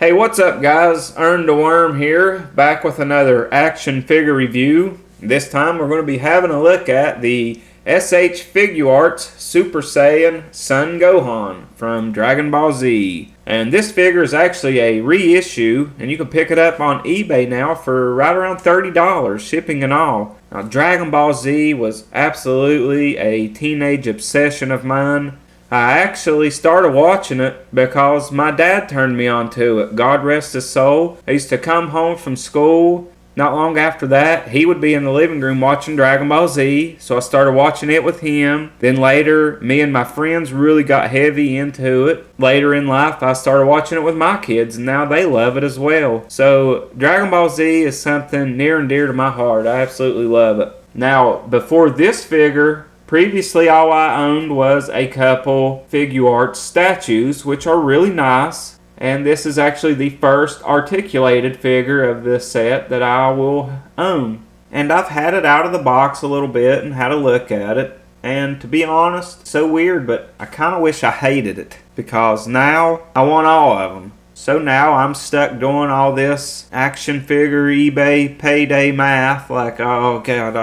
Hey, what's up guys? Earn the Worm here, back with another action figure review. This time we're going to be having a look at the SHFiguarts Super Saiyan Son Gohan from Dragon Ball Z. And this figure is actually a reissue, and you can pick it up on eBay now for right around $30, shipping and all. Now, Dragon Ball Z was absolutely a teenage obsession of mine. I actually started watching it because my dad turned me on to it. God rest his soul. I used to come home from school. Not long after that, he would be in the living room watching Dragon Ball Z, so I started watching it with him. Then later, me and my friends really got heavy into it. Later in life, I started watching it with my kids, and now they love it as well. So, Dragon Ball Z is something near and dear to my heart. I absolutely love it. Now, before this figure, previously all I owned was a couple Figuarts statues, which are really nice. And this is actually the first articulated figure of this set that I will own. And I've had it out of the box a little bit and had a look at it. And to be honest, it's so weird, but I kind of wish I hated it. Because now I want all of them. So now I'm stuck doing all this action figure eBay payday math. Like, oh god,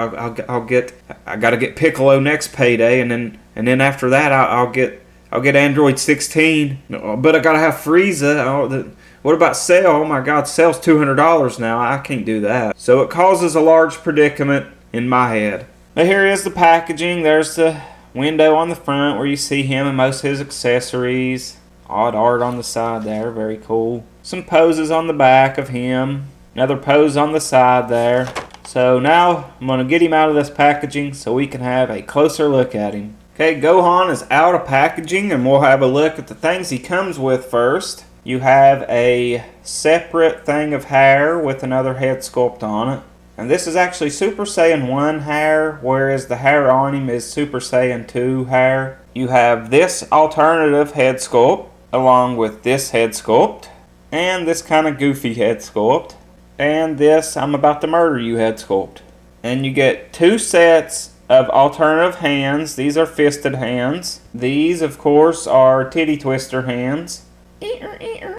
I gotta get Piccolo next payday, and then after that I'll get Android 16, but I gotta have Frieza. What about Cell? Oh my god, Cell's $200 now. I can't do that. So it causes a large predicament in my head. But here is the packaging. There's the window on the front where you see him and most of his accessories. Odd art on the side there, very cool. Some poses on the back of him. Another pose on the side there. So now I'm gonna get him out of this packaging so we can have a closer look at him. Okay, Gohan is out of packaging, and we'll have a look at the things he comes with first. You have a separate thing of hair with another head sculpt on it. And this is actually Super Saiyan 1 hair, whereas the hair on him is Super Saiyan 2 hair. You have this alternative head sculpt, along with this head sculpt, and this kind of goofy head sculpt, and this I'm about to murder you head sculpt. And you get two sets of alternative hands. These are fisted hands. These, of course, are titty twister hands.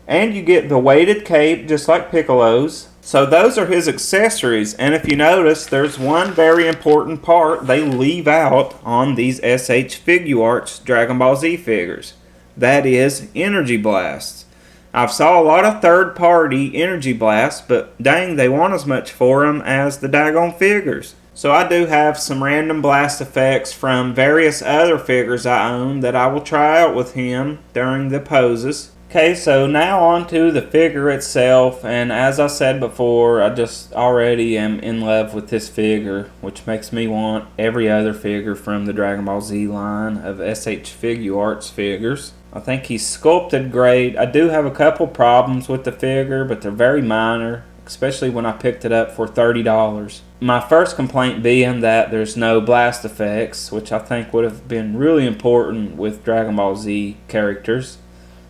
And you get the weighted cape, just like Piccolo's. So those are his accessories. And if you notice, there's one very important part they leave out on these SHFiguarts Dragon Ball Z figures. That is energy blasts. I've saw a lot of third-party energy blasts, but dang, they want as much for them as the daggone figures. So I do have some random blast effects from various other figures I own that I will try out with him during the poses. Okay, so now on to the figure itself, and as I said before, I just already am in love with this figure, which makes me want every other figure from the Dragon Ball Z line of SHFiguarts figures. I think he's sculpted great. I do have a couple problems with the figure, but they're very minor, especially when I picked it up for $30. My first complaint being that there's no blast effects, which I think would have been really important with Dragon Ball Z characters.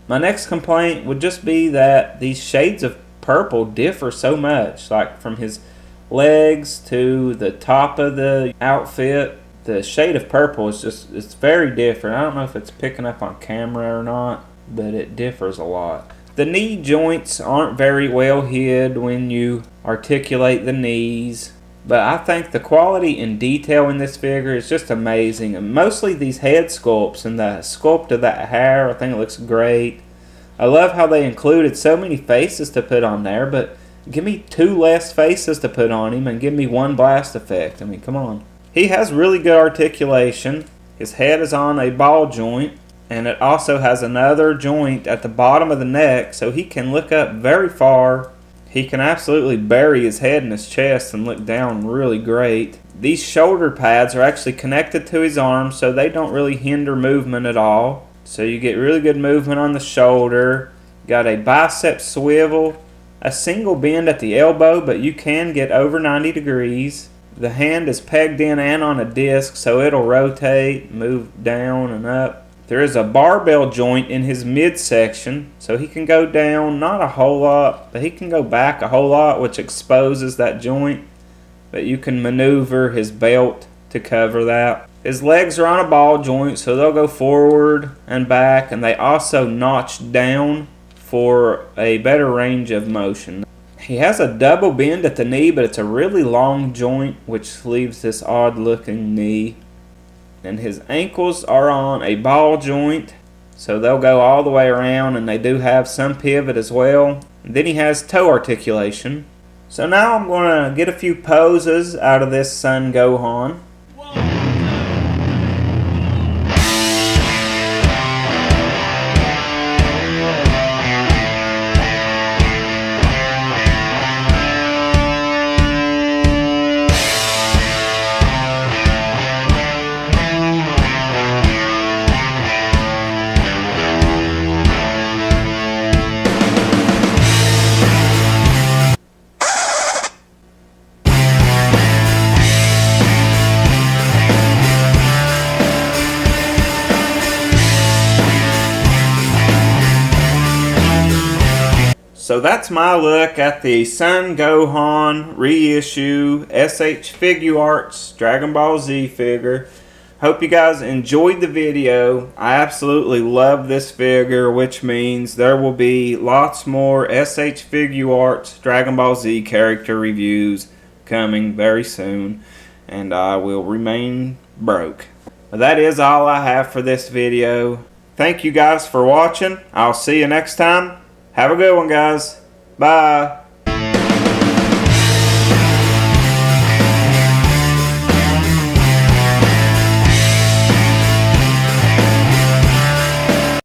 My next complaint would just be that these shades of purple differ so much, like from his legs to the top of the outfit. The shade of purple is it's very different. I don't know if it's picking up on camera or not, but it differs a lot. The knee joints aren't very well hid when you articulate the knees, but I think the quality and detail in this figure is just amazing. And mostly these head sculpts and the sculpt of that hair, I think it looks great. I love how they included so many faces to put on there, but give me two less faces to put on him and give me one blast effect. I mean, come on. He has really good articulation. His head is on a ball joint, and it also has another joint at the bottom of the neck, so he can look up very far. He can absolutely bury his head in his chest and look down really great. These shoulder pads are actually connected to his arms, so they don't really hinder movement at all. So you get really good movement on the shoulder. Got a bicep swivel, a single bend at the elbow, but you can get over 90 degrees. The hand is pegged in and on a disc, so it'll rotate, move down and up. There is a barbell joint in his midsection, so he can go down, not a whole lot, but he can go back a whole lot, which exposes that joint. But you can maneuver his belt to cover that. His legs are on a ball joint, so they'll go forward and back, and they also notch down for a better range of motion. He has a double bend at the knee, but it's a really long joint, which leaves this odd looking knee. And his ankles are on a ball joint, so they'll go all the way around, and they do have some pivot as well. And then he has toe articulation. So now I'm going to get a few poses out of this Son Gohan. So that's my look at the Son Gohan reissue SHFiguarts Dragon Ball Z figure. Hope you guys enjoyed the video. I absolutely love this figure, which means there will be lots more SHFiguarts Dragon Ball Z character reviews coming very soon, and I will remain broke. That is all I have for this video. Thank you guys for watching. I'll see you next time. Have a good one, guys. Bye.